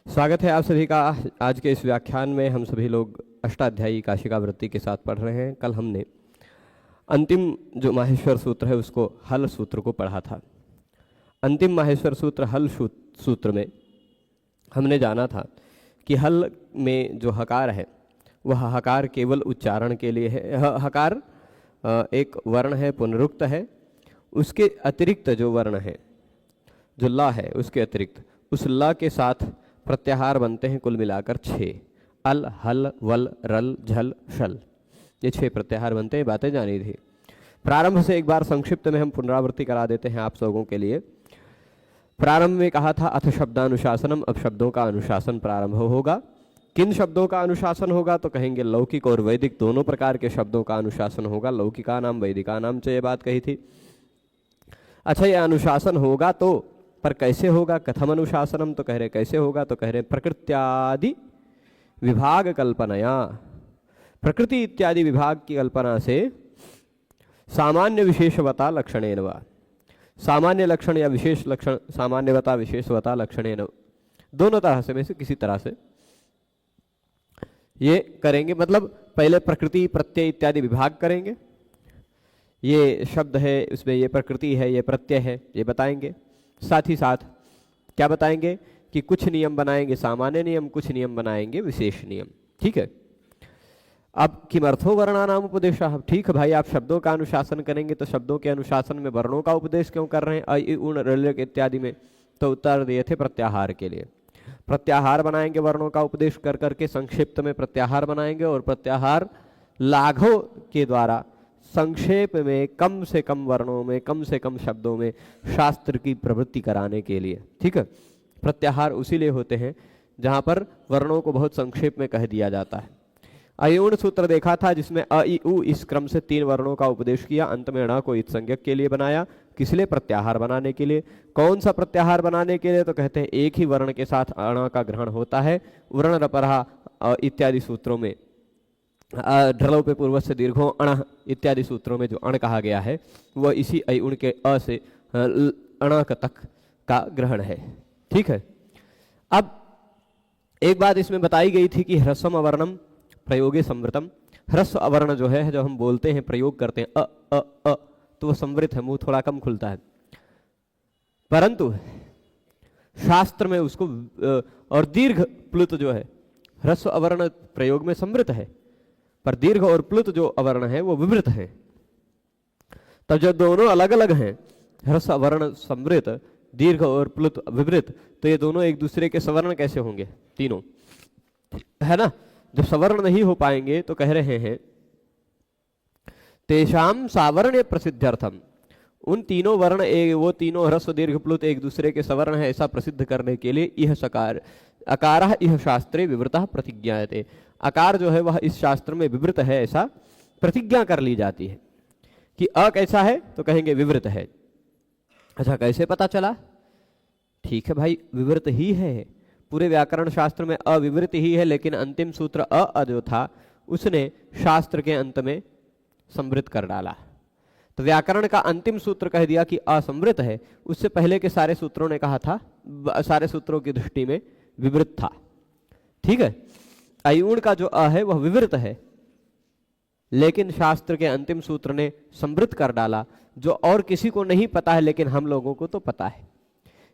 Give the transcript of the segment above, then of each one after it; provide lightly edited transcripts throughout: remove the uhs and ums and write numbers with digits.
स्वागत है आप सभी का। आज के इस व्याख्यान में हम सभी लोग अष्टाध्यायी काशिका वृत्ति के साथ पढ़ रहे हैं। कल हमने अंतिम जो माहेश्वर सूत्र है उसको हल सूत्र को पढ़ा था। अंतिम माहेश्वर सूत्र हल सूत्र में हमने जाना था कि हल में जो हकार है वह हकार केवल उच्चारण के लिए है। हकार एक वर्ण है, पुनरुक्त है। उसके अतिरिक्त जो वर्ण है, जो ला है, उसके अतिरिक्त उस ला के साथ प्रत्याहार बनते हैं कुल मिलाकर 6। अल, हल, वल, रल, झल, शल, ये 6 प्रत्याहार बनते हैं। बातें जानी थी। प्रारंभ से एक बार संक्षिप्त में हम पुनरावृत्ति करा देते हैं आप लोगों के लिए। प्रारंभ में कहा था अथ शब्दानुशासनम, अब शब्दों का अनुशासन प्रारंभ होगा। किन शब्दों का अनुशासन होगा तो कहेंगे लौकिक और वैदिक दोनों प्रकार के शब्दों का अनुशासन होगा। लौकिका नाम वैदिका नाम से ये बात कही थी। अच्छा, ये अनुशासन होगा तो पर कैसे होगा? कथम अनुशासनम, तो कह रहे कैसे होगा तो कह रहे प्रकृत्यादि विभाग कल्पनया, प्रकृति इत्यादि विभाग की कल्पना से सामान्य विशेषवता लक्षणेन वा, सामान्य लक्षण या विशेष लक्षण, सामान्यवता विशेषवता लक्षणेन, दोनों तरह से में से किसी तरह से ये करेंगे। मतलब पहले प्रकृति प्रत्यय इत्यादि विभाग करेंगे। ये शब्द है, उसमें ये प्रकृति है, ये प्रत्यय है, ये बताएंगे। साथ ही साथ क्या बताएंगे कि कुछ नियम बनाएंगे सामान्य नियम, कुछ नियम बनाएंगे विशेष नियम। ठीक है। अब किमर्थो वर्णानाम उपदेश, ठीक है भाई, आप शब्दों का अनुशासन करेंगे तो शब्दों के अनुशासन में वर्णों का उपदेश क्यों कर रहे हैं? अ, इ, उण, ऋ इत्यादि में तो उत्तर दिए थे प्रत्याहार के लिए। प्रत्याहार बनाएंगे वर्णों का उपदेश कर करके, संक्षिप्त में प्रत्याहार बनाएंगे और प्रत्याहार लाघव के द्वारा संक्षेप में कम से कम वर्णों में, कम से कम शब्दों में शास्त्र की प्रवृत्ति कराने के लिए। ठीक है। प्रत्याहार उसीलिए होते हैं जहां पर वर्णों को बहुत संक्षेप में कह दिया जाता है। अयूण सूत्र देखा था जिसमें अ, इ, उ इस क्रम से 3 वर्णों का उपदेश किया। अंत में ण को संज्ञक के लिए बनाया। किस लिए? प्रत्याहार बनाने के लिए। कौन सा प्रत्याहार बनाने के लिए? तो कहते हैं एक ही वर्ण के साथ अण का ग्रहण होता है। वर्ण रपरहा इत्यादि सूत्रों में, ढ्रलों पे पूर्व से दीर्घों अण इत्यादि सूत्रों में जो अण कहा गया है वह इसी अयुण के अ से अण तक का ग्रहण है। ठीक है। अब एक बात इसमें बताई गई थी कि ह्रस्वम अवर्णम प्रयोगे संवृतम, ह्रस्व अवर्ण जो है, जो हम बोलते हैं, प्रयोग करते हैं अ अ अ, तो वह संवृत है, मुंह थोड़ा कम खुलता है। परंतु शास्त्र में उसको और दीर्घ प्लुत जो है, ह्रस्व अवर्ण प्रयोग में संवृत है, पर दीर्घ और प्लुत जो अवर्ण है वो विवृत है। तब जब दोनों अलग अलग हैं, ह्रस्व अवर्ण संवृत, दीर्घ और प्लुत विवृत, तो ये दोनों एक दूसरे के सवर्ण कैसे होंगे? तीनों, है ना। जब सवर्ण नहीं हो पाएंगे तो कह रहे हैं तेषाम सावर्ण प्रसिद्ध्यर्थम, उन तीनों वर्ण वो तीनों ह्रस्व दीर्घ प्लुत एक दूसरे के सवर्ण है ऐसा प्रसिद्ध करने के लिए यह सकार अकारः इह शास्त्रे विवृतः प्रतिज्ञायते, आकार जो है वह इस शास्त्र में विवृत है ऐसा प्रतिज्ञा कर ली जाती है। कि अ कैसा है तो कहेंगे विवृत है। अच्छा, कैसे पता चला? ठीक है भाई, विवृत ही है। पूरे व्याकरण शास्त्र में अविवृत ही है, लेकिन अंतिम सूत्र अ जो था उसने शास्त्र के अंत में संवृत कर डाला। तो व्याकरण का अंतिम सूत्र कह दिया कि असंवृत है। उससे पहले के सारे सूत्रों ने कहा था, सारे सूत्रों की दृष्टि में विवृत था। ठीक है। अयूण का जो अ है वह विवृत है, लेकिन शास्त्र के अंतिम सूत्र ने संवृत कर डाला, जो और किसी को नहीं पता है लेकिन हम लोगों को तो पता है।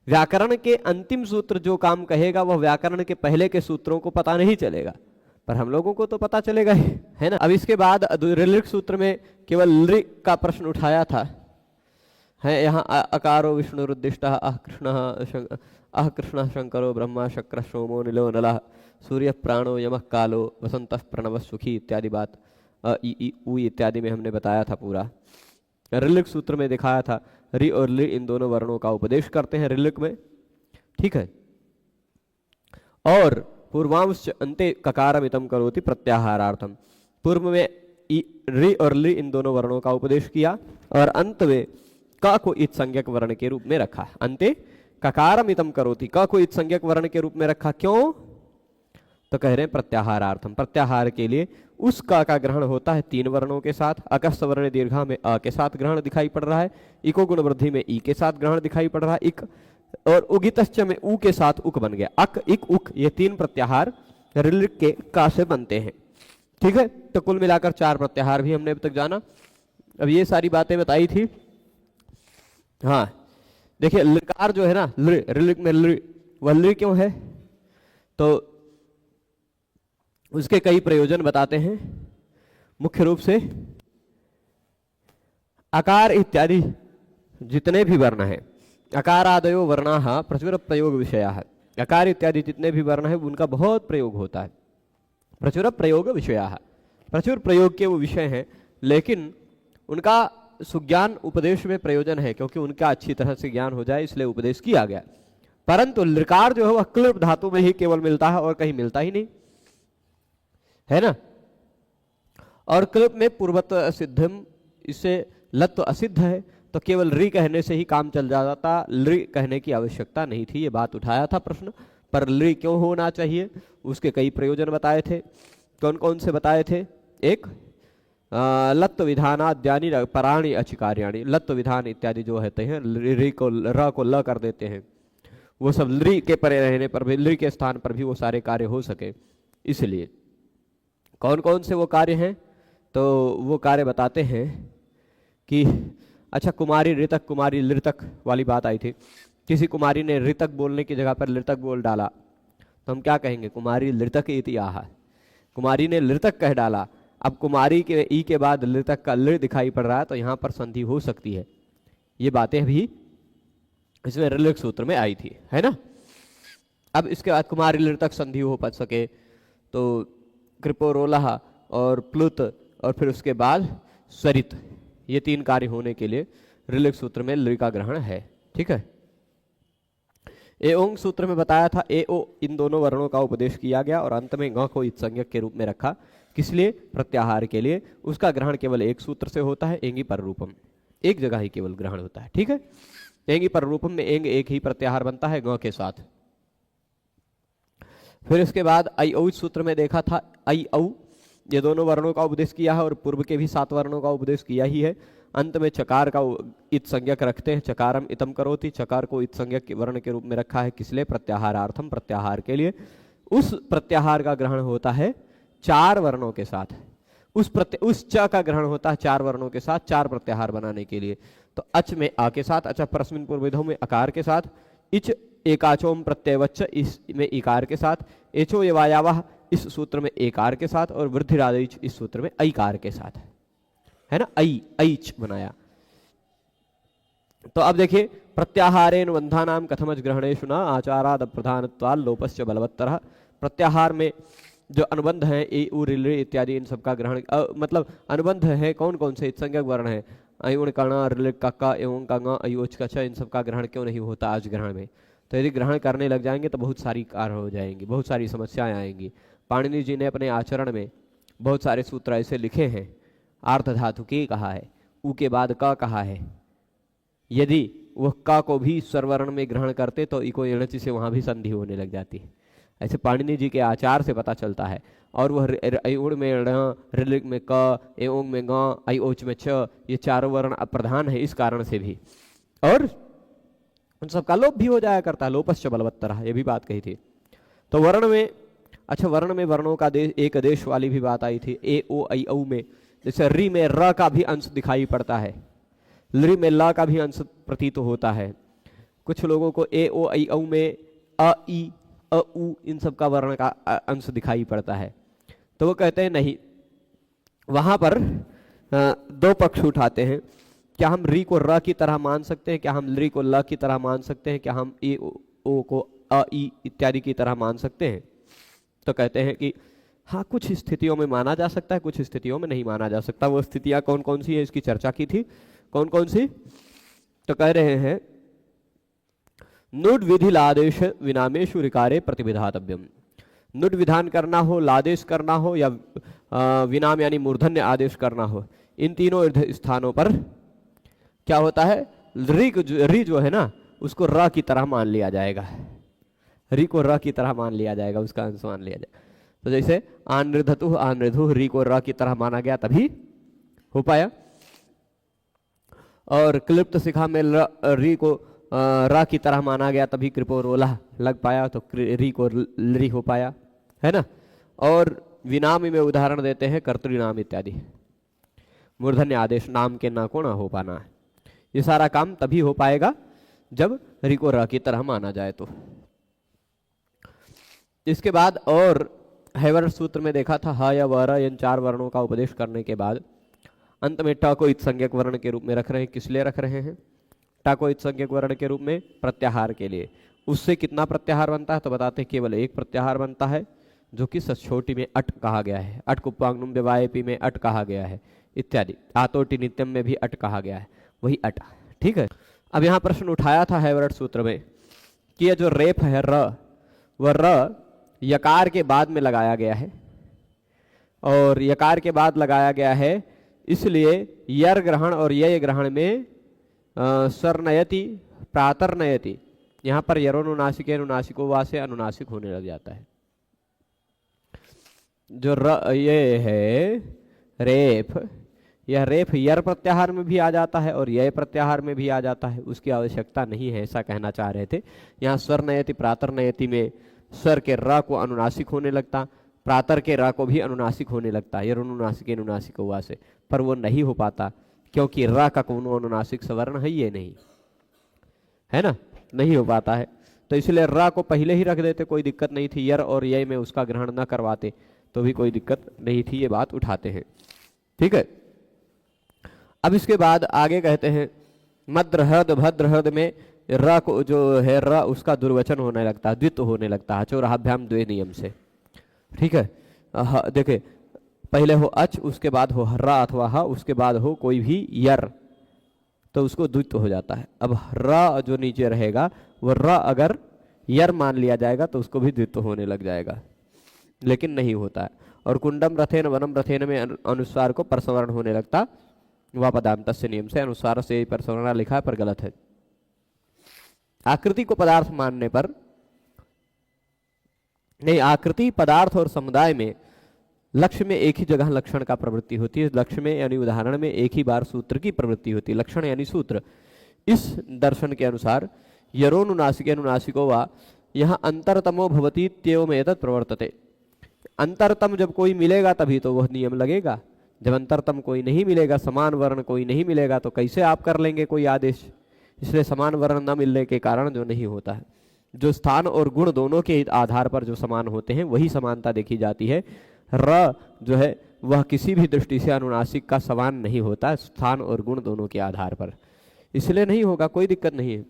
व्याकरण के अंतिम सूत्र जो काम कहेगा वह व्याकरण के पहले के सूत्रों को पता नहीं चलेगा, पर हम लोगों को तो पता चलेगा ही, है ना। अब इसके बाद ऋलिक सूत्र में केवल लृ का प्रश्न उठाया था, है यहाँ अकारो विष्णुरुद्दिष्ट अह कृष्ण शंकरो ब्रह्मा शक्र सोमो नीलो नलः सूर्य प्राणो यमः कालो वसंतः प्रणव सुखी इत्यादि बात अ इ ई उ इत्यादि में हमने बताया था पूरा। ऋलिक सूत्र में दिखाया था रि और लि इन दोनों वर्णों का उपदेश करते हैं ऋलिक में। ठीक है। और पूर्वांश अंते ककारमितम करोति प्रत्याहारार्थम, पूर्व में रि और लि इन दोनों वर्णों का उपदेश किया और अंत में क को इत संज्ञक वर्ण के रूप में रखा। अंते ककारमितम करोति, क को इत संज्ञक वर्ण के रूप में रखा। क्यों? तो कह रहे हैं प्रत्याहारार्थम, प्रत्याहार के लिए उस का ग्रहण होता है 3 वर्णों के साथ। अकस्त वर्ण दीर्घा में अ के साथ ग्रहण दिखाई पड़ रहा है, इको गुण वृद्धि में ई के साथ ग्रहण दिखाई पड़ रहा है, इक और उगितश्च में ऊ के साथ उक बन गया, अक इक उक, ये 3 प्रत्याहार ऋलिक के का से बनते हैं। ठीक है, तो कुल मिलाकर 4 प्रत्याहार भी हमने अब तक जाना। अब ये सारी बातें बताई थी। हाँ देखिए, लकार जो है ना, ऋलिक में वह लृ क्यों है, तो उसके कई प्रयोजन बताते हैं। मुख्य रूप से आकार इत्यादि जितने भी वर्ण हैं, अकारादयो वर्णाः प्रचुर प्रयोग विषयाः, आकार इत्यादि जितने भी वर्ण हैं उनका बहुत प्रयोग होता है। प्रचुर प्रयोग विषयाः, प्रचुर प्रयोग के वो विषय हैं, लेकिन उनका सुज्ञान उपदेश में प्रयोजन है, क्योंकि उनका अच्छी तरह से ज्ञान हो जाए इसलिए उपदेश किया गया। परंतु लकार जो है वह क्लिप धातु में ही केवल मिलता है और कहीं मिलता ही नहीं है ना। और क्लिप में पूर्वत सिद्धम, इससे लत्व असिद्ध है, तो केवल री कहने से ही काम चल जाता, लृ कहने की आवश्यकता नहीं थी। ये बात उठाया था प्रश्न, पर लृ क्यों होना चाहिए, उसके कई प्रयोजन बताए थे। कौन कौन से बताए थे? एक लत्व विधानाद्यानि पराणि अचिकार्याणि, लत्व विधान इत्यादि जो होते हैं री को र को ल कर देते हैं, वो सब लृ के परे रहने पर भी, लृ के स्थान पर भी वो सारे कार्य हो सके, इसलिए। कौन कौन से वो कार्य हैं, तो वो कार्य बताते हैं कि अच्छा, कुमारी ऋतक कुमारी लृतक वाली बात आई थी। किसी कुमारी ने ऋतक बोलने की जगह पर लृतक बोल डाला, तो हम क्या कहेंगे? कुमारी लृतक इति आह, कुमारी ने लृतक कह डाला। अब कुमारी के ई के बाद लृतक का लृ दिखाई पड़ रहा है, तो यहाँ पर संधि हो सकती है। ये बातें भी इसमें ऋलिक सूत्र में आई थी, है ना। अब इसके बाद कुमारी लृतक संधि हो पा सके तो कृपोरोलह और प्लुत और फिर उसके बाद स्वरित, ये 3 कार्य होने के लिए ऋलिक सूत्र में लृ का ग्रहण है। ठीक है, एओंग सूत्र में बताया था ए ओ, इन दोनों वर्णों का उपदेश किया गया और अंत में ग को इत्संज्ञक के रूप में रखा। किस लिए? प्रत्याहार के लिए। उसका ग्रहण केवल एक सूत्र से होता है, एंगी पर रूपम, एक जगह ही केवल ग्रहण होता है। ठीक है, एंगी पर रूपम में एंग एक ही प्रत्याहार बनता है ग के साथ। फिर इसके बाद आई औ सूत्र में देखा था आई औ, ये दोनों वर्णों का उपदेश किया है और पूर्व के भी 7 वर्णों का उपदेश किया ही है। अंत में चकार का इत संज्ञक रखते हैं, चकारम इतम करोति, चकार को इत संज्ञक के वर्ण के रूप में रखा है। किस लिए? प्रत्याहारार्थम, प्रत्याहार के लिए। उस प्रत्याहार का ग्रहण होता है 4 वर्णों के साथ, उस च का ग्रहण होता है 4 वर्णों के साथ, 4 प्रत्याहार बनाने के लिए। तो अच में आ के साथ, अच्छा परस्मिन पूर्वविधौ में अकार के साथ, इच एकाचोम प्रत्ययवच्च इसमें इकार के साथ, एचो यवायावः इस सूत्र में एकार के साथ, और वृद्धिरादैच इस सूत्र में ऐकार के साथ, है ना। ऐच बनाया। तो अब देखिए, प्रत्याहारेण बंधानाम कथमच ग्रहणेषु न आचाराद प्रधानत्वाल लोपस्य बलवत्तरः। प्रत्याहार में जो अनुबंध है ए उ ऋ इत्यादि, इन सबका ग्रहण मतलब अनुबंध है कौन कौन से? इत्संज्ञक वर्ण है, अयुण कर्ण ऋ का एवं का ङ अयोच का छ, इन सबका ग्रहण क्यों नहीं होता आज ग्रहण में? तो यदि ग्रहण करने लग जाएंगे तो बहुत सारी कार्य हो जाएंगी, बहुत सारी समस्याएं आएंगी। पाणिनि जी ने अपने आचरण में बहुत सारे सूत्र ऐसे लिखे हैं। आर्थ धातु के कहा है, उ के बाद क कहा है, यदि वह क को भी स्वरवर्ण में ग्रहण करते तो इको एणचि से वहां भी संधि होने लग जाती है। ऐसे पाणिनि जी के आचार से पता चलता है। और वह अयुण में ण, ऋलिक में क, एओंग में ग, अयोच में छ, ये 4 वर्ण अप्रधान है इस कारण से भी, और उन सबका लोप भी हो जाया करता है, लोपश्च बलवत्तरः, ये भी बात कही थी। तो वर्ण में, अच्छा वर्ण में वर्णों का एक देश वाली भी बात आई थी। ए ओ ऐ औ में जैसे री में र का भी अंश दिखाई पड़ता है, लृ में ला का भी अंश प्रतीत होता है। कुछ लोगों को ए ओ ऐ औ में अ ई अ उ इन सब का वर्ण का अंश दिखाई पड़ता है, तो वो कहते हैं नहीं, वहां पर 2 पक्ष उठाते हैं। क्या हम री को र की तरह मान सकते हैं? क्या हम लृ को ल की तरह मान सकते हैं? क्या हम ए ओ को अ ई इत्यादि की तरह मान सकते हैं? तो कहते हैं कि हाँ, कुछ स्थितियों में माना जा सकता है, कुछ स्थितियों में नहीं माना जा सकता। वो स्थितियां कौन कौन सी है इसकी चर्चा की थी। कौन कौन सी? तो कह रहे हैं नुड विधि लादेश विनामेशु ऋकारे प्रतिविधातव्यम। नुड विधान करना हो, लादेश करना हो, या विनाम यानी मूर्धन्य आदेश करना हो, इन तीनों स्थानों पर क्या होता है? री जो है ना, उसको र की तरह मान लिया जाएगा, री को र की तरह मान लिया जाएगा, उसका अंश मान लिया जाएगा। तो जैसे आनृधतु आनृधु, री को र की तरह माना गया तभी हो पाया। और क्लिप्त शिखा में री को र की तरह माना गया तभी कृपो रोला लग पाया, तो री को लरी हो पाया, है ना। और विनामी में उदाहरण देते हैं कर्तृनाम इत्यादि, मूर्धन्य आदेश नाम के ना को ना हो पाना है। ये सारा काम तभी हो पाएगा जब री को र की तरह माना जाए। तो इसके बाद और हैवर्ड सूत्र में देखा था ह या व र इन 4 वर्णों का उपदेश करने के बाद अंत में ट को इत्संज्ञक वर्ण के रूप में रख रहे हैं। किस लिए रख रहे हैं ट को इत्संज्ञक वर्ण के रूप में? प्रत्याहार के लिए। उससे कितना प्रत्याहार बनता है? तो बताते हैं केवल एक प्रत्याहार बनता है, जो कि सचोटी में अट कहा गया है, अट कुप्पांगनुम व्यवायपी में अट कहा गया है इत्यादि, आतोटी नित्यम में भी अट कहा गया है, वही अट। ठीक है। अब यहाँ प्रश्न उठाया था हैवर्ड सूत्र में कि यह जो रेफ है र, वह र यकार के बाद में लगाया गया है, और यकार के बाद लगाया गया है इसलिए यर ग्रहण और ये ग्रहण में सरनयति प्रातर्नयति, यहाँ पर यरोनुनासिक अनुनासिको वा से अनुनासिक होने लग जाता है। जो ये है रेफ, यह रेफ यर प्रत्याहार में भी आ जाता है और यह प्रत्याहार में भी आ जाता है, उसकी आवश्यकता नहीं है, ऐसा कहना चाह रहे थे। यहाँ स्वरनयति प्रातर्नयति में स्वर के र को अनुनासिक होने लगता, प्रातर के र को भी अनुनासिक होने लगता, यरोनुनासिक अनुनासिक हुआ से, पर वो नहीं हो पाता क्योंकि र का कोनो अनुनासिक स्वर्ण है ये नहीं, है ना, नहीं हो पाता है। तो इसलिए र को पहले ही रख देते, कोई दिक्कत नहीं थी, यर और ये में उसका ग्रहण न करवाते तो भी कोई दिक्कत नहीं थी, ये बात उठाते हैं। ठीक है। अब इसके बाद आगे कहते हैं मद्र हृद भद्र हृद में र को जो है र उसका दुर्वचन होने लगता है, द्वित्व होने लगता है, चौराभ्याम द्वे नियम से। ठीक है। देखे पहले हो अच, उसके बाद हो र अथवा ह, उसके बाद हो कोई भी यर, तो उसको द्वित्व हो जाता है। अब र जो नीचे रहेगा वो र अगर यर मान लिया जाएगा तो उसको भी द्वित्व होने लग जाएगा, लेकिन नहीं होता है। और कुंडम रथेन वनम रथेन में अनुस्वार को परसवर्ण होने लगता, वह पदांत से नियम से अनुस्वार से परसवर्ण लिखा है पर गलत है। आकृति को पदार्थ मानने पर नहीं, आकृति पदार्थ और समुदाय में लक्ष्य में एक ही जगह लक्षण का प्रवृत्ति होती है। लक्ष्य में यानी उदाहरण में एक ही बार सूत्र की प्रवृत्ति होती है, लक्षण यानी सूत्र। इस दर्शन के अनुसार यरोनुनासिके अनुनासिको वा यहाँ अंतरतमो भवति इत्येवम् एतत् प्रवर्तते। अंतरतम जब कोई मिलेगा तभी तो वह नियम लगेगा, जब अंतरतम कोई नहीं मिलेगा, समान वर्ण कोई नहीं मिलेगा, तो कैसे आप कर लेंगे कोई आदेश। इसलिए समान वर्ण न मिलने के कारण जो नहीं होता है, जो स्थान और गुण दोनों के आधार पर जो समान होते हैं वही समानता देखी जाती है। र जो है वह किसी भी दृष्टि से अनुनासिक का समान नहीं होता, स्थान और गुण दोनों के आधार पर, इसलिए नहीं होगा, कोई दिक्कत नहीं है।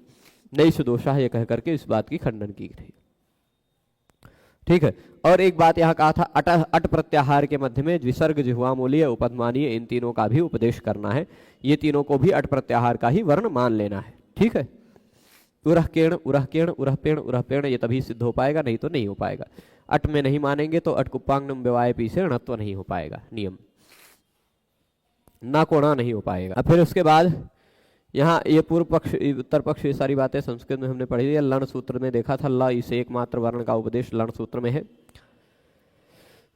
नहीं सुदोषा है, ये कह करके इस बात की खंडन की गई। ठीक है। और एक बात यहाँ कहा था अट प्रत्याहार के मध्य में विसर्ग, जिह्वा मूलीय, उपधमानीय, इन तीनों का भी उपदेश करना है। ये तीनों को भी अट प्रत्याहार का ही वर्ण मान लेना है। ठीक है। उरह केण उरह केण उरह पेण उरह पेण, ये तभी सिद्ध हो पाएगा, नहीं तो नहीं हो पाएगा। अट में नहीं मानेंगे तो अट कुप्पांगनुम व्यवायपी से णत्व नहीं हो पाएगा, नियम ना कोणा नहीं हो पाएगा। फिर उसके बाद यहाँ ये पूर्व पक्ष उत्तर पक्ष ये सारी बातें संस्कृत में हमने पढ़ी है। लण सूत्र में देखा था, ल इसे एकमात्र वर्ण का उपदेश लण सूत्र में है,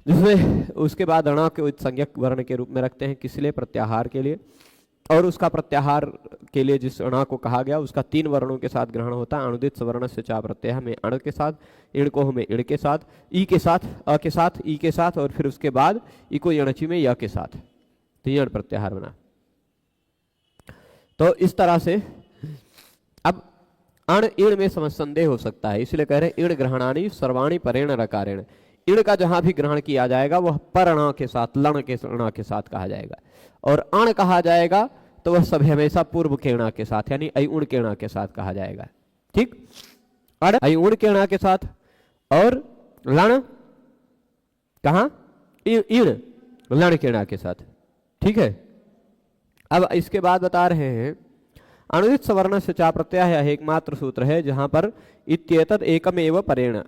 जिसमें उसके बाद अणा के संज्ञक वर्ण के रूप में रखते हैं, किस लिए? प्रत्याहार के लिए। और उसका प्रत्याहार के लिए जिस अणा को कहा गया उसका 3 वर्णों के साथ ग्रहण होता है। अणुदित सवर्ण से चा प्रत्यय में अण के साथ, इणको में इण के साथ, ई के साथ, अ के साथ, ई के साथ, और फिर उसके बाद इको यणची में य के साथ, तो यण प्रत्याहार बना। तो इस तरह से अब अण इण में संदेह हो सकता है, इसलिए कह रहे हैं इण ग्रहणानी सर्वाणी परेण रकारेण। इण का जहां भी ग्रहण किया जाएगा वह पर अणा के साथ, लण के अणा के साथ कहा जाएगा, और अण कहा जाएगा तो वह सभी हमेशा पूर्व के अणा के साथ यानी अयुण के अणा के साथ कहा जाएगा। ठीक, अयुण के अणा के साथ, और लण कहां? इण लण के अणा के साथ। ठीक है। अब इसके बाद बता रहे हैं अणुदित सवर्ण से चा प्रत्यय एकमात्र सूत्र है जहां पर इत्येतद एकमेव परेण,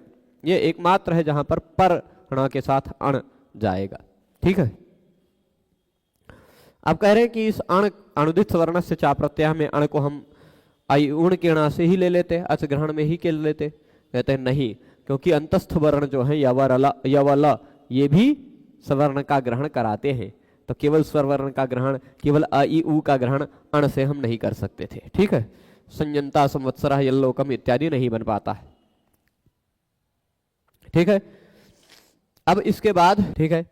ये एकमात्र है जहां पर अणा के साथ अण जाएगा। ठीक है। अब कह रहे हैं कि इस अणुदित सवर्ण से चा प्रत्यय में अण को हम अयुण के अणा से ही ले लेते, अच ग्रहण में ही के लेते। कहते हैं नहीं, क्योंकि अंतस्थ वर्ण जो है यवल ये भी सवर्ण का ग्रहण कराते हैं, तो केवल स्वर वर्ण का ग्रहण, केवल अ ई उ का ग्रहण अण से हम नहीं कर सकते थे। ठीक है। संयंता, संवत्सरः, यल्लोकम इत्यादि नहीं बन पाता है। ठीक है। अब इसके बाद, ठीक है,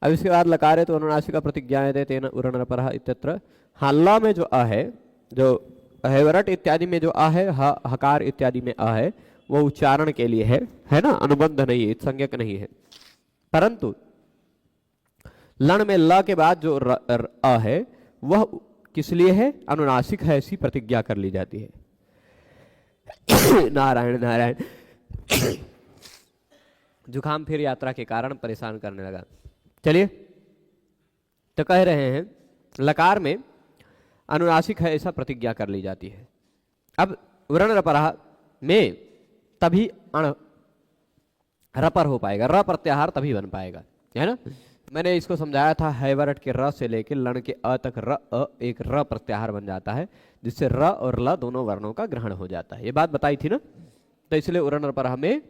अब इसके बाद लकारे तो अनुनासिका प्रतिज्ञायते तेन उरणरपरः इत्यत्र। हाँ, ल में जो अ है, जो हैवरट इत्यादि में जो अ है, हकार इत्यादि में अ है, वो उच्चारण के लिए है ना, अनुबंध नहीं है, संज्ञक नहीं है। परंतु लण में ल के बाद जो अ है वह किस लिए है? अनुनासिक है, ऐसी प्रतिज्ञा कर ली जाती है। नारायण नारायण। जुकाम फिर यात्रा के कारण परेशान करने लगा। चलिए, तो कह रहे हैं लकार में अनुनासिक है ऐसा प्रतिज्ञा कर ली जाती है। अब वर्ण रपरा में तभी अण रपर हो पाएगा, र प्रत्याहार तभी बन पाएगा, है ना। मैंने इसको समझाया था, हैवरट के र से लेकर लण के अ तक एक र प्रत्याहार बन जाता है, जिससे र और ल दोनों वर्णों का ग्रहण हो जाता है। ये बात बताई थी ना। तो इसलिए उरण रपर में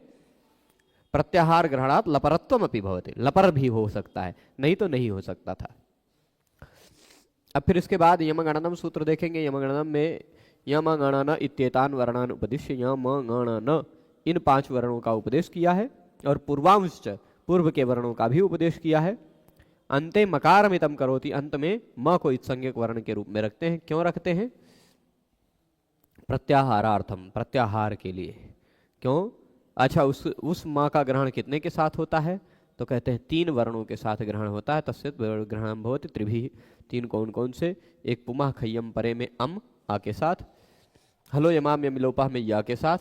प्रत्याहार ग्रहणात् लपरत्वम अपि भवति, लपर भी हो सकता है, नहीं तो नहीं हो सकता था। अब फिर इसके बाद यमगणनम सूत्र देखेंगे। यमगणनम में यमगणन इत्येतान वर्णान उपदिश्य, यमगणन इन 5 वर्णों का उपदेश किया है, और पूर्वांश पूर्व के वर्णों का भी उपदेश किया है। अंते मकारमितम करोति, अंत में म को इत्संज्ञक वर्ण के रूप में रखते हैं। क्यों रखते हैं? प्रत्याहारार्थम, प्रत्याहार के लिए। क्यों? अच्छा, उस म का ग्रहण कितने के साथ होता है? तो कहते हैं 3 वर्णों के साथ ग्रहण होता है। तस्य ग्रहणम भवति त्रिभिः। 3 कौन कौन से? एक पुमा खय्यम परे में अम आ के साथ, हलो यमाम यमिलोपा में या के साथ,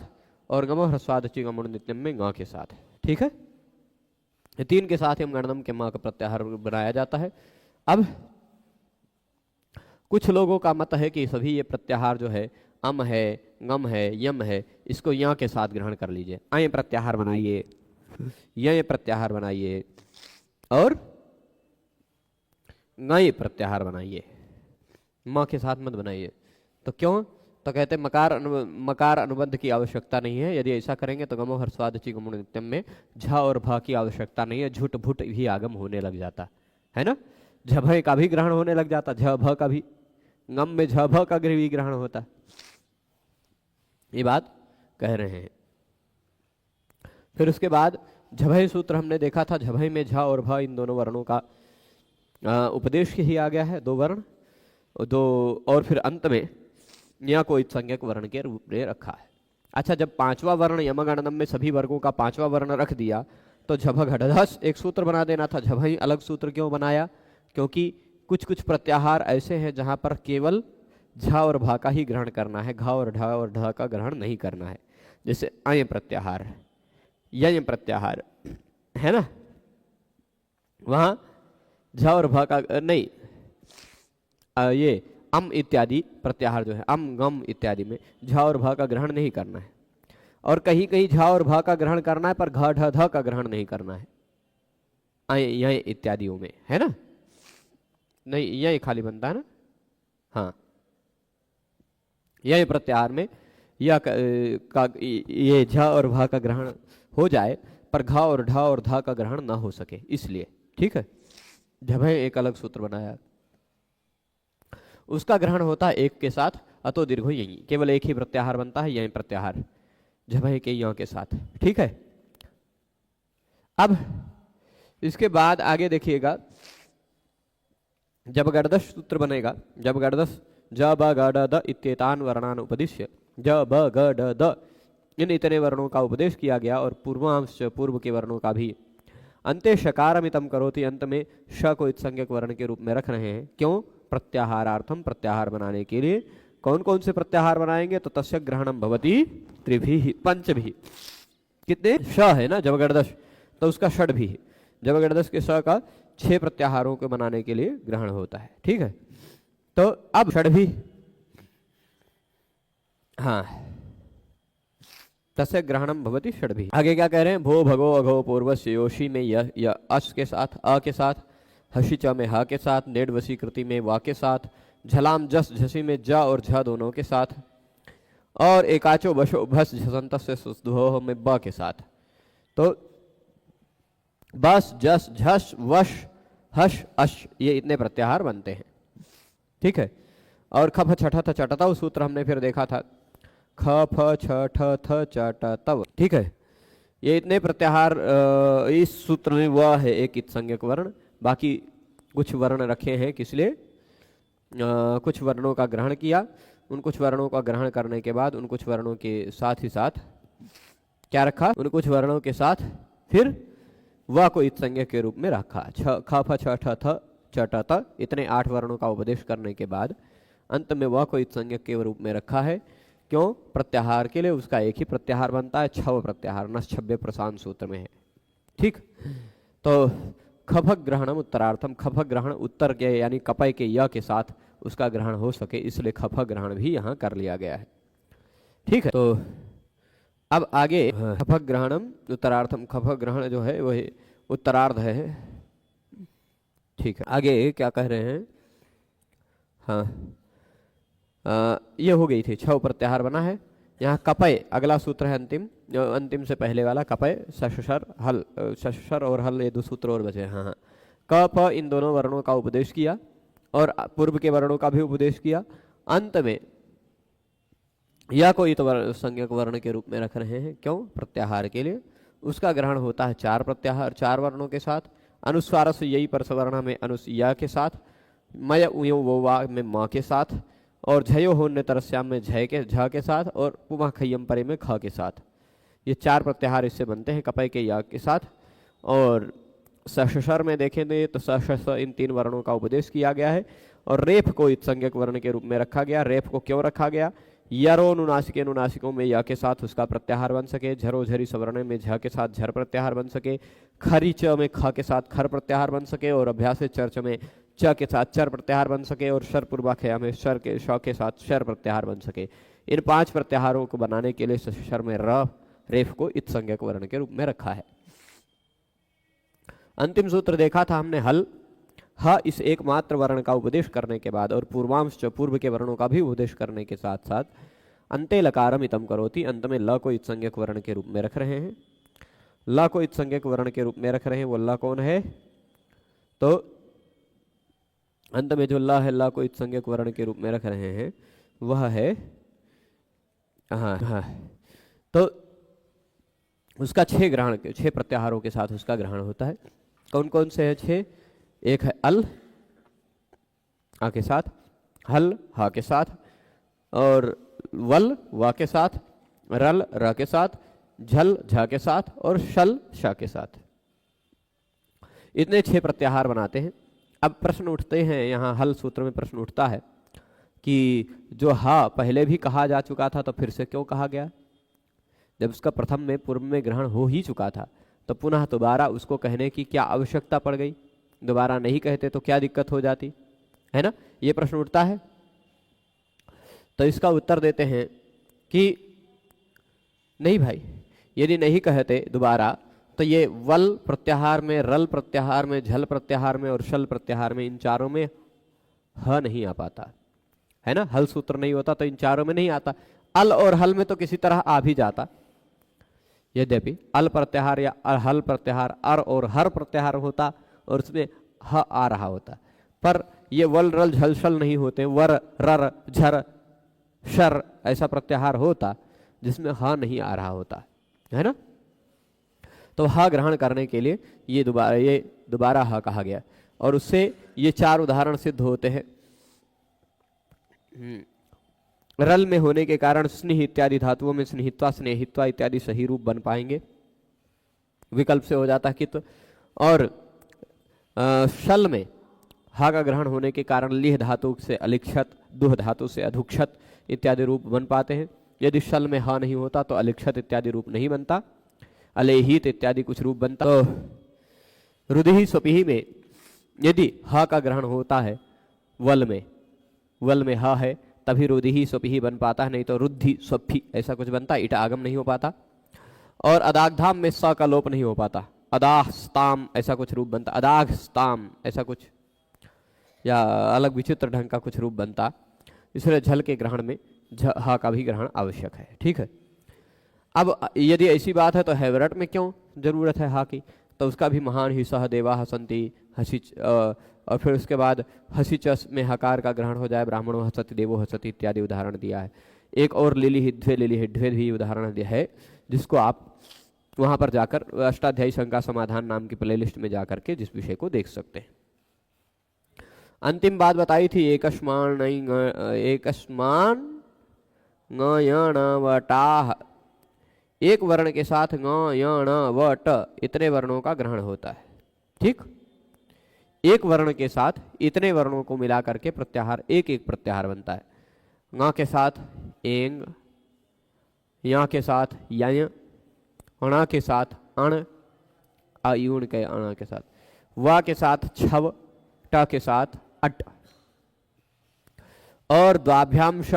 और गमो ह्रस्वाद चिगमुण नित्यम में ग के साथ। ठीक है, ये 3 के साथ यमगणनम के मां का प्रत्याहार बनाया जाता है। अब कुछ लोगों का मत है कि सभी ये प्रत्याहार जो है, अम है, गम है, यम है, इसको या के साथ ग्रहण कर लीजिए। अय प्रत्याहार बनाइए, ये प्रत्याहार बनाइए, और नए प्रत्याहार बनाइए, मां के साथ मत बनाइए। तो क्यों? तो कहते हैं मकार अनुबंध की आवश्यकता नहीं है। यदि ऐसा करेंगे तो गमो हर्षवाद चिगमुण नित्यम में झ और भ की आवश्यकता नहीं है। झूठ भूट भी आगम होने लग जाता है ना। झभय का भी ग्रहण होने लग जाता, झ भ का भी, गम में झ भ का भी ग्रहण होता। ये बात कह रहे हैं। फिर उसके बाद झभय सूत्र हमने देखा था। झभय में झ और भ इन दोनों वर्णों का उपदेश ही आ गया है, 2 वर्ण, 2, और फिर अंत में या को इत्संज्ञक वर्ण के रूप में रखा है। अच्छा, जब 5वां वर्ण यमगणनम में सभी वर्गों का 5वां वर्ण रख दिया तो झभ घटधस एक सूत्र बना देना था। झभई अलग सूत्र क्यों बनाया? क्योंकि कुछ कुछ प्रत्याहार ऐसे हैं जहां पर केवल झ और भा का ही ग्रहण करना है, घ और ढ का ग्रहण नहीं करना है। जैसे अय प्रत्याहार, यय प्रत्याहार है ना, वहां झ और भा का नहीं, ये अम इत्यादि प्रत्याहार जो है, अम गम इत्यादि में झ और भ का ग्रहण नहीं करना है। और कहीं कहीं झ और भ का ग्रहण करना है, पर घ ढ ध का ग्रहण नहीं करना है। अय यय इत्यादियों में, है ना। नहीं, यय खाली बनता है ना। हाँ, यय प्रत्याहार में या ये झ और भ का ग्रहण हो जाए, पर घ और ढ और ध का ग्रहण ना हो सके, इसलिए। ठीक है, झभय एक अलग सूत्र बनाया, उसका ग्रहण होता है एक के साथ, अतो दीर्घो यही, केवल एक ही प्रत्याहार बनता है, यही प्रत्याहार झभय के या के साथ। ठीक है। अब इसके बाद आगे देखिएगा, जब गर्दश सूत्र बनेगा। जब गर्दश ज ब ग ड द इत्येतान वर्णान उपदिश्य, ज ब ग ड द इन इतने वर्णों का उपदेश किया गया, और पूर्वांश पूर्व के वर्णों का भी। अंते शकारमितम करोति, अंत में श को इत्संज्ञक वर्ण के रूप में रख रहे हैं। क्यों? प्रत्याहारार्थम, प्रत्याहार बनाने के लिए। कौन कौन से प्रत्याहार बनाएंगे? तो तस्य ग्रहणम भवति त्रिभिः, 5 भी। कितने? श है ना जबगर्दश, तो उसका षड भी है। जबगर्दश के श का 6 प्रत्याहारों को बनाने के लिए ग्रहण होता है। ठीक है, तो अब षड भी, हाँ, तस्य ग्रहणम भवति षड भी। आगे क्या कह रहे हैं? भो भगो अघो पूर्वस्य योशी में यह अश के साथ, अ के साथ, हशिचा में ह के साथ, नेड वसी कृति में वा के साथ, झलाम जस झसी में ज और झ दोनों के साथ, और एकाचो बशो भस झसंत से सुधोह में ब के साथ। तो बस, जस, झस, वश, हश, अश, ये इतने प्रत्याहार बनते हैं। ठीक है, और ख फ छ ठ थ च ट तव सूत्र हमने फिर देखा था, ख फ छ ठ थ च ट तव, ठीक है। ये इतने प्रत्याहार इस सूत्र में वह है एक इत्संज्ञक वर्ण, बाकी कुछ वर्ण रखे हैं किस लिए, कुछ वर्णों का ग्रहण किया, उन कुछ वर्णों का ग्रहण करने के बाद उन कुछ वर्णों के साथ ही साथ क्या रखा, उन कुछ वर्णों के साथ फिर व को इत्संज्ञक के रूप में रखा। ख फ छ ठ थ च ट त इतने 8 वर्णों का उपदेश करने के बाद अंत में व को इत्संज्ञक के रूप में रखा है। क्यों? प्रत्याहार के लिए उसका एक ही प्रत्याहार बनता है, छव प्रत्याहार, नस छब्बे प्रशांत सूत्र में है, ठीक। तो खभक ग्रहणम उत्तरार्थम, खभक ग्रहण उत्तर के यानी कपय के य के साथ उसका ग्रहण हो सके, इसलिए खभक ग्रहण भी यहाँ कर लिया गया है, ठीक है। तो अब आगे खभक ग्रहणम उत्तरार्थम, खभक ग्रहण जो है वह उत्तरार्ध है, ठीक है। आगे क्या कह रहे हैं, हाँ ये हो गई थी, छव प्रत्याहार बना है। यहाँ कपय अगला सूत्र है अंतिम, जो अंतिम से पहले वाला कपय, शशर हल, शशर और हल ये 2 सूत्र और बचे। हाँ हाँ, क प इन दोनों वर्णों का उपदेश किया और पूर्व के वर्णों का भी उपदेश किया। अंत में या को इत संज्ञक वर्ण के रूप में रख रहे हैं, क्यों? प्रत्याहार के लिए। उसका ग्रहण होता है 4 प्रत्याहार, 4 वर्णों के साथ। अनुस्वारस यही परसवर्ण में अनुस या के साथ, मय उयो वो वा में म के साथ, और झयो होन्य तरस्याम में झय के झ के साथ, और पुमा खय्यम परे में ख के साथ। ये 4 प्रत्याहार इससे बनते हैं कपय के या के साथ। और सशर में देखेंगे तो सश इन 3 वर्णों का उपदेश किया गया है। और रेफ को इत्संज्ञक वर्ण के रूप में रखा गया। रेफ को क्यों रखा गया? यरो नुनासिके नुनासिकों में या के साथ उसका प्रत्याहार बन सके, झरो झरी सवर्ण में झ के साथ झर प्रत्याहार बन सके, खरी च में ख के साथ खर प्रत्याहार बन सके, और अभ्यास चर्च में च के साथ चर प्रत्याहार बन सके, और शर पूर्वाख्या में शर के श के साथ शर प्रत्याहार बन सके। इन 5 प्रत्याहारों को बनाने के लिए शर में र रेफ को इत्संज्ञक वर्ण के रूप में रखा है। अंतिम सूत्र देखा था हमने हल, ह इस एकमात्र वर्ण का उपदेश करने के बाद और पूर्वांश पूर्व के वर्णों का भी उपदेश करने के साथ साथ अंते लकारम इतम करोति, अंत में ल को इत्संज्ञक वर्ण के रूप में रख रहे हैं। ल को इत्संज्ञक वर्ण के रूप में रख रहे हैं, वो ल कौन है? तो अंत में जो ल है, ल को इत्संज्ञक वर्ण के रूप में रख रहे हैं वह है, हाँ हाँ, तो उसका 6 ग्रहण, 6 प्रत्याहारों के साथ उसका ग्रहण होता है। कौन कौन से है 6? एक है अल आ के साथ, हल हा के साथ, और वल वा के साथ, रल र के साथ, झल झ के साथ, और शल श के साथ। इतने 6 प्रत्याहार बनाते हैं। अब प्रश्न उठते हैं, यहाँ हल सूत्र में प्रश्न उठता है कि जो हा पहले भी कहा जा चुका था तो फिर से क्यों कहा गया? जब उसका प्रथम में पूर्व में ग्रहण हो ही चुका था तो पुनः दोबारा उसको कहने की क्या आवश्यकता पड़ गई? दोबारा नहीं कहते तो क्या दिक्कत हो जाती है ना, ये प्रश्न उठता है। तो इसका उत्तर देते हैं कि नहीं भाई, यदि नहीं कहते दोबारा तो ये वल प्रत्याहार में, रल प्रत्याहार में, झल प्रत्याहार में और शल प्रत्याहार में, इन चारों में ह नहीं आ पाता है ना। हल सूत्र नहीं होता तो इन चारों में नहीं आता। अल और हल में तो किसी तरह आ भी जाता, यद्यपि अल प्रत्याहार या हल प्रत्याहार अर और हर प्रत्याहार होता और उसमें ह आ रहा होता, पर ये वल रल झल शल नहीं होते, वर रर झर शर ऐसा प्रत्याहार होता जिसमें ह नहीं आ रहा होता है ना। तो ह ग्रहण करने के लिए ये दोबारा ह कहा गया, और उससे ये 4 उदाहरण सिद्ध होते हैं। रल में होने के कारण स्नेह इत्यादि धातुओं में स्नेहित्वा स्नेहित्वा इत्यादि सही रूप बन पाएंगे, विकल्प से हो जाता है कित। और शल में हा का ग्रहण होने के कारण लिह धातु से अलिक्षत, दुह धातु से अधुक्षत इत्यादि रूप बन पाते हैं। यदि शल में हा नहीं होता तो अलिक्षत इत्यादि रूप नहीं बनता, अलेहित इत्यादि कुछ रूप बनता। तो रुधिही स्वपिही में यदि हा का ग्रहण होता है वल में हा है तभी रुधिही स्वपिही बन पाता है, नहीं तो रुद्धि स्वपी ऐसा कुछ बनता, इट आगम नहीं हो पाता। और अदागधाम में स का लोप नहीं हो पाता, अदाह स्ताम ऐसा कुछ रूप बनता, अदाघ स्ताम ऐसा कुछ या अलग विचित्र ढंग का कुछ रूप बनता। इसलिए झल के ग्रहण में हा का भी ग्रहण आवश्यक है, ठीक है। अब यदि ऐसी बात है तो हैवरट में क्यों जरूरत है हा की? तो उसका भी महान ही सह देवा हसंती हसी और फिर उसके बाद हसी चस में हकार का ग्रहण हो जाए, ब्राह्मणों हसति देवो हसति इत्यादि उदाहरण दिया है। एक और लिली हिड्वे भी उदाहरण दिया है, जिसको आप वहां पर जाकर अष्टाध्यायी शंका समाधान नाम की प्लेलिस्ट में जाकर के जिस विषय को देख सकते हैं। अंतिम बात बताई थी एकस्मान वटाह, एक वर्ण के साथ वट इतने वर्णों का ग्रहण होता है। ठीक, एक वर्ण के साथ इतने वर्णों को मिला करके प्रत्याहार एक एक प्रत्याहार बनता है। ङ के साथ एंग, या के साथ यय, अणा के साथ अण, आयुण के अणा के साथ, वा के साथ छव, ट के साथ अट, और द्वाभ्याम श,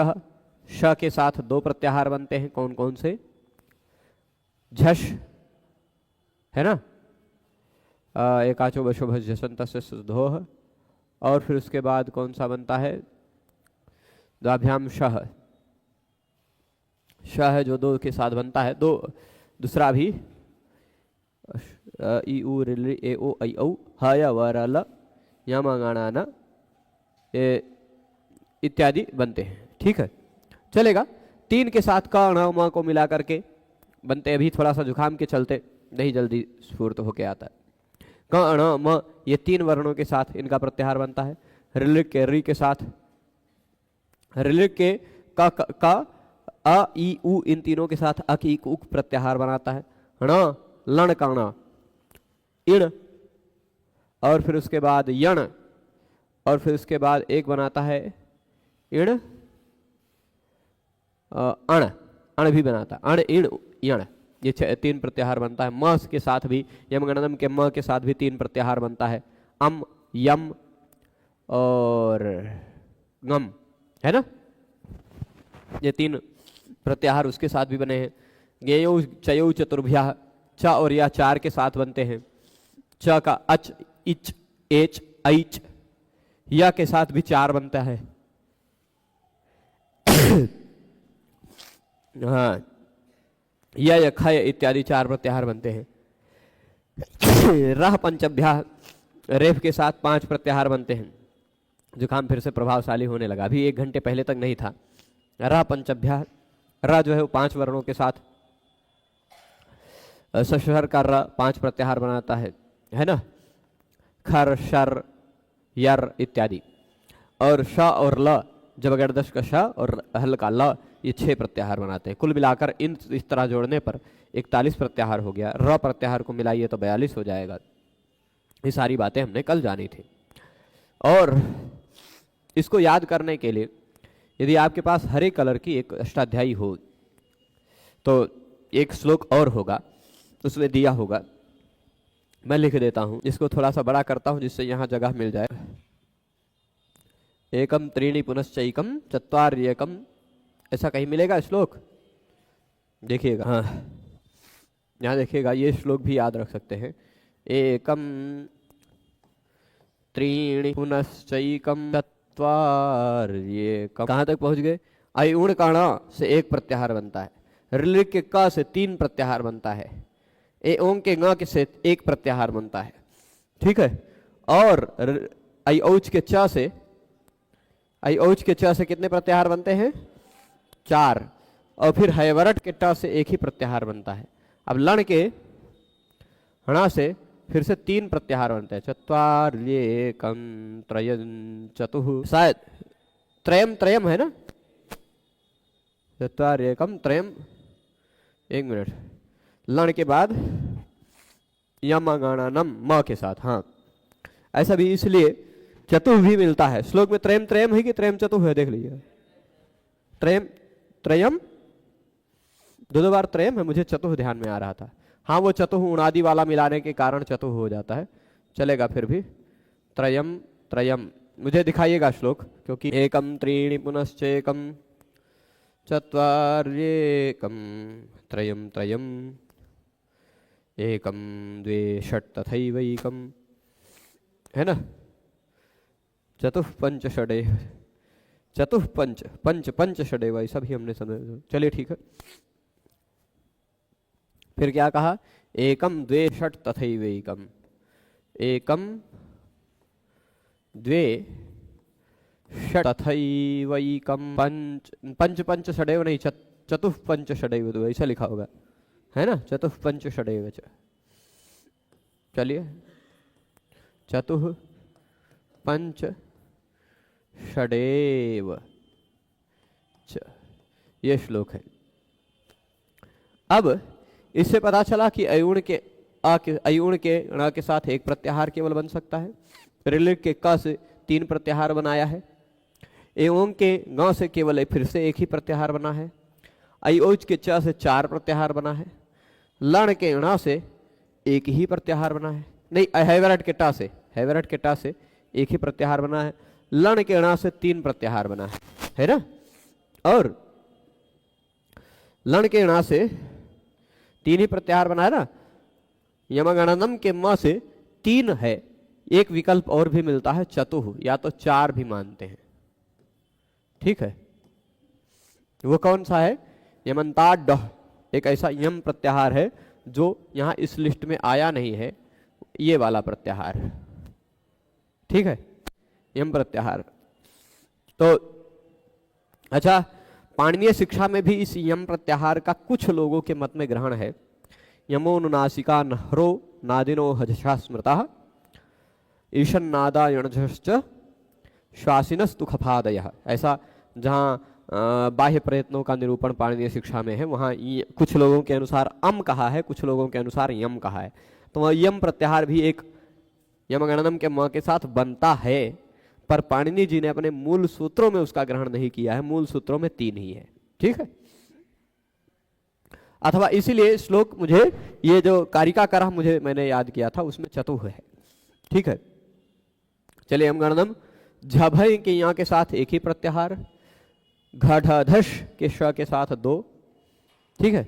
श के साथ दो प्रत्याहार बनते हैं। कौन कौन से? झश है ना, एकाचो बशो भस झसंत से धोह, और फिर उसके बाद कौन सा बनता है? द्वाभ्याम शह, शह जो दो के साथ बनता है। दो दूसरा भी ई उ रि ए ओ ऐ औ ह य व र ल य म ग ण न इत्यादि बनते हैं। ठीक है, चलेगा। तीन के साथ क ण म को मिला करके बनते। अभी थोड़ा सा जुकाम के चलते नहीं जल्दी स्फूर्त होके आता है। क ण म ये तीन वर्णों के साथ इनका प्रत्याहार बनता है। ऋलिक के री के साथ, ऋलिक के क अ ई उ इन तीनों के साथ अक इक उक प्रत्याहार बनाता है। ण लन का ण, इण, और फिर उसके बाद यण, और फिर उसके बाद एक बनाता है इण अण, अण भी बनाता है। अण इण यण, ये तीन प्रत्याहार बनता है। म के साथ भी, यम गणनम के म के साथ भी तीन प्रत्याहार बनता है। अम, यम और गम, है ना, ये तीन प्रत्याहार उसके साथ भी बने हैं। गेयो चयो चतुर्भ्या, च और या चार के साथ बनते हैं। च का अच, इच, एच, ऐच, या के साथ भी चार बनता है। हाँ, या खय इत्यादि चार प्रत्याहार बनते हैं। रह पंचभ्या, रेफ के साथ पांच प्रत्याहार बनते हैं। जुकाम फिर से प्रभावशाली होने लगा, अभी 1 घंटे पहले तक नहीं था। रह पंचभ्या, र जो है वो 5 वर्णों के साथ, सशर का र 5 प्रत्याहार बनाता है ना, खर, शर, यर इत्यादि। और श और ल, जब गर्दश का श और हल का ल, ये 6 प्रत्याहार बनाते हैं। कुल मिलाकर इस तरह जोड़ने पर 41 प्रत्याहार हो गया। र प्रत्याहार को मिलाइए तो 42 हो जाएगा। ये सारी बातें हमने कल जानी थी। और इसको याद करने के लिए यदि आपके पास हरे कलर की एक अष्टाध्यायी हो तो एक श्लोक और होगा, उसमें दिया होगा, मैं लिख देता हूं। इसको थोड़ा सा बड़ा करता हूं जिससे यहां जगह मिल जाए। एकम त्रीणि पुनश्चैकम चत्वार्यकम, ऐसा कहीं मिलेगा श्लोक? देखिएगा, हाँ यहाँ देखिएगा, ये श्लोक भी याद रख सकते हैं। एकम त्रीणि पुनश्चैकम चत्वार्यकम, कहाँ तक पहुंच गए? अयुण का ण से एक प्रत्याहार बनता है। ऋलिक के क से 3 प्रत्याहार बनता है। ए ओंग के ङ से 1 प्रत्याहार बनता है। ठीक है, और औच के च से, औच के च से कितने प्रत्याहार बनते हैं? 4, और फिर हैवरट के ट से 1 ही प्रत्याहार बनता है। अब लण के हणा से फिर से 3 प्रत्याहार बनते हैं। चत्वार्येकम त्रयं चतुः, शायद त्रयम त्रयम है ना, चत्वार्येकम त्रयम, 1 मिनट, लण के बाद यमगणनम म के साथ, हाँ ऐसा भी इसलिए चतुः भी मिलता है। श्लोक में त्रयम त्रयम है कि त्रयम चतुः है, देख लीजिए। त्रयम त्रयम, 2 बार त्रयम है, मुझे चतुः ध्यान में आ रहा था। हाँ, वो चतुः उणादि वाला मिलाने के कारण चतुः हो जाता है, चलेगा। फिर भी त्रयम त्रयम, मुझे दिखाइएगा श्लोक, क्योंकि एकम त्रीणि पुनश्चैकम चत्वार्येकम त्रयम त्रयम एकम द्वे षट् तथैवैकम, है ना। चतुः पंच षडे, चतुः पंच, पंच पंच षडे, वही सभी हमने समझ। चलिए ठीक है, फिर क्या कहा? एकम द्वे षट् तथैवैकम, एकम द्वे षट् तथैवैकं पंच पंच पंच षडेव नहीं, चतुः पंच षडेव दो, ऐसा लिखा होगा, है ना, चतुः पंच षडेव च। चलिए, चतुः पंच षडेव च, ये श्लोक है। अब इससे पता चला कि अयुण के अयुण के ण के साथ एक प्रत्याहार केवल बन सकता है, ऋलिक के क से 3 प्रत्याहार बनाया है, एवं के ग से केवल फिर से एक ही प्रत्याहार बना है, अयोज के च से 4 प्रत्याहार बना है, लण के ण से एक ही प्रत्याहार बना है, नहीं हैवरट के टा से, हैवरट के टा से एक ही प्रत्याहार बना है, लण के ण से 3 प्रत्याहार बना है ना, और लण के ण से 3 ही प्रत्याहार बना है ना। यमगणनम के म से 3 है, एक विकल्प और भी मिलता है चतुः, या तो 4 भी मानते हैं, ठीक है। वो कौन सा है? यमंताड, एक ऐसा यम प्रत्याहार है जो यहां इस लिस्ट में आया नहीं है, ये वाला प्रत्याहार, ठीक है, यम प्रत्याहार। तो अच्छा, पाणिनीय शिक्षा में भी इस यम प्रत्याहार का कुछ लोगों के मत में ग्रहण है। यमोनुनासिका नहरो नादिनो हजशा स्मृतः ईशन्नादायणश्च श्वासिनस्तु खफादयः, ऐसा जहाँ बाह्य प्रयत्नों का निरूपण पाणिनीय शिक्षा में है, वहाँ कुछ लोगों के अनुसार अम कहा है, कुछ लोगों के अनुसार यम कहा है। तो वह यम प्रत्याहार भी एक यमगणनम के म के साथ बनता है, पर पाणिनि जी ने अपने मूल सूत्रों में उसका ग्रहण नहीं किया है, मूल सूत्रों में 3 ही है, ठीक है। अथवा इसीलिए श्लोक मुझे ये जो कारिका करह मुझे मैंने याद किया था उसमें चतुः है, ठीक है। चलिए, यमगणनम झभय के यहाँ के साथ एक ही प्रत्याहार, घढ़धश के श के साथ 2, ठीक है।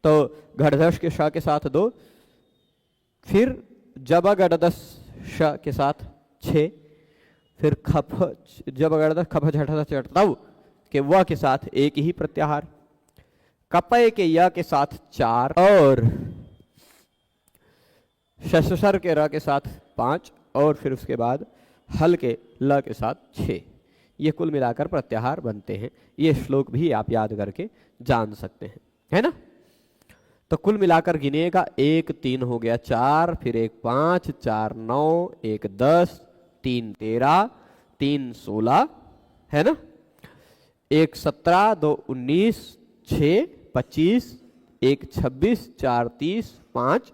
तो घढ़धश के श के साथ 2, फिर जबगढ़दश श के साथ 6, फिर खफ जबगढ़दश खफ झठदश चटतव के व के साथ एक ही प्रत्याहार, कपय के य के साथ 4, और शशर के र के साथ 5, और फिर उसके बाद हल के ल के साथ 6। ये कुल मिलाकर प्रत्याहार बनते हैं। ये श्लोक भी आप याद करके जान सकते हैं, है ना। तो कुल मिलाकर गिनेगा, 1 3 हो गया 4, फिर 1 5, 4 9, 1 10, 3 13, 3 16, है ना, 1 17, 2 19, 6 25, 1 26, 4 30, 5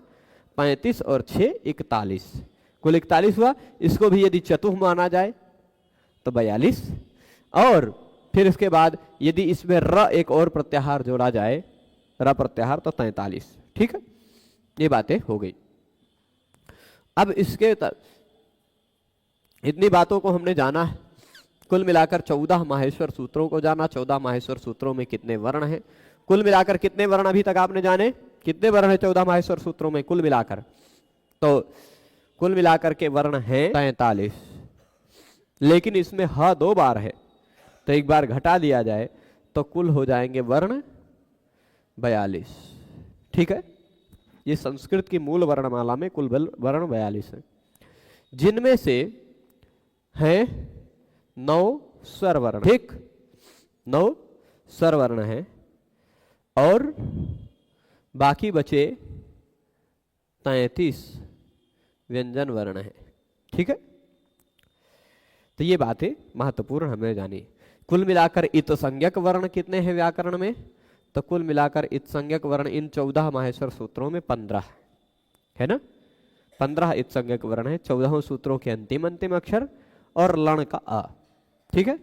35 और 6 41, कुल 41 हुआ। इसको भी यदि चतुः माना जाए तो 42, और फिर इसके बाद यदि इसमें र एक और प्रत्याहार जोड़ा जाए, र प्रत्याहार, तो 43, ठीक है। ये बातें हो गई। अब इसके इतनी बातों को हमने जाना है, कुल मिलाकर 14 माहेश्वर सूत्रों को जाना। 14 माहेश्वर सूत्रों में कितने वर्ण हैं? कुल मिलाकर कितने वर्ण अभी तक आपने जाने? कितने वर्ण है 14 माहेश्वर सूत्रों में कुल मिलाकर? तो कुल मिलाकर के वर्ण हैं 43, लेकिन इसमें ह 2 बार है, तो एक बार घटा दिया जाए तो कुल हो जाएंगे वर्ण 42, ठीक है। ये संस्कृत की मूल वर्णमाला में कुल वर्ण 42 है, जिनमें से हैं 9 स्वर वर्ण, ठीक, 9 स्वर वर्ण है, और बाकी बचे 33 व्यंजन वर्ण है, ठीक है। तो ये बातें महत्वपूर्ण हमें जानी। कुल मिलाकर इत संज्ञक वर्ण कितने हैं व्याकरण में? तो कुल मिलाकर इत संज्ञक वर्ण इन 14 माहेश्वर सूत्रों में 15 है ना, 15 इत संज्ञक वर्ण है, 14 सूत्रों के अंतिम अक्षर और लण का अ, ठीक है।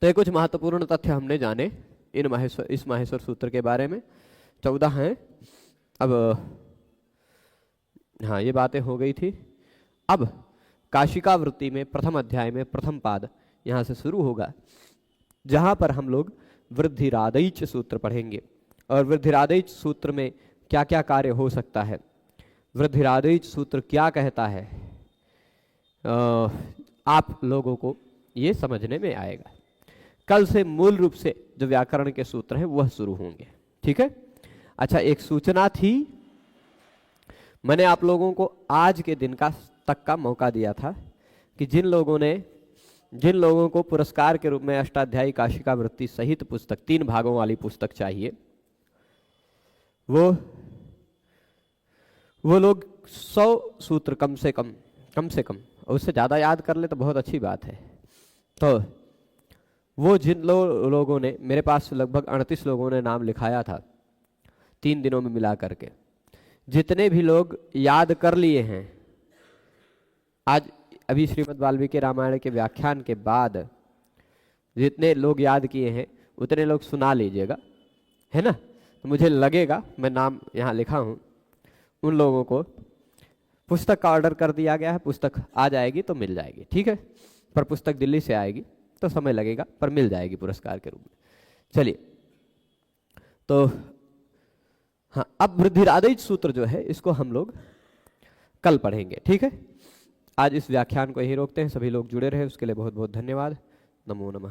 तो ये कुछ महत्वपूर्ण तथ्य हमने जाने इस माहेश्वर सूत्र के बारे में। 14 हैं। अब हाँ, ये बातें हो गई थी। अब काशिका वृत्ति में प्रथम अध्याय में प्रथम पाद यहाँ से शुरू होगा, जहाँ पर हम लोग वृद्धिरादैच सूत्र पढ़ेंगे, और वृद्धिरादैच सूत्र में क्या क्या कार्य हो सकता है, वृद्धिरादैच सूत्र क्या कहता है, आप लोगों को ये समझने में आएगा। कल से मूल रूप से जो व्याकरण के सूत्र हैं वह शुरू होंगे, ठीक है। अच्छा, एक सूचना थी, मैंने आप लोगों को आज के दिन का तक का मौका दिया था कि जिन लोगों को पुरस्कार के रूप में अष्टाध्यायी काशिका वृत्ति सहित पुस्तक 3 भागों वाली पुस्तक चाहिए, वो लोग 100 सूत्र कम से कम और उससे ज़्यादा याद कर ले तो बहुत अच्छी बात है। तो वो जिन लोगों ने, मेरे पास लगभग 38 लोगों ने नाम लिखाया था 3 दिनों में मिला करके, जितने भी लोग याद कर लिए हैं, आज अभी श्रीमद् वाल्मीकि रामायण के व्याख्यान के बाद जितने लोग याद किए हैं उतने लोग सुना लीजिएगा, है ना। तो मुझे लगेगा, मैं नाम यहाँ लिखा हूँ, उन लोगों को पुस्तक का ऑर्डर कर दिया गया है, पुस्तक आ जाएगी तो मिल जाएगी, ठीक है। पर पुस्तक दिल्ली से आएगी तो समय लगेगा, पर मिल जाएगी पुरस्कार के रूप में। चलिए, तो हाँ, अब वृद्धिरादेय सूत्र जो है इसको हम लोग कल पढ़ेंगे, ठीक है। आज इस व्याख्यान को यहीं रोकते हैं। सभी लोग जुड़े रहे उसके लिए बहुत बहुत धन्यवाद। नमो नमः।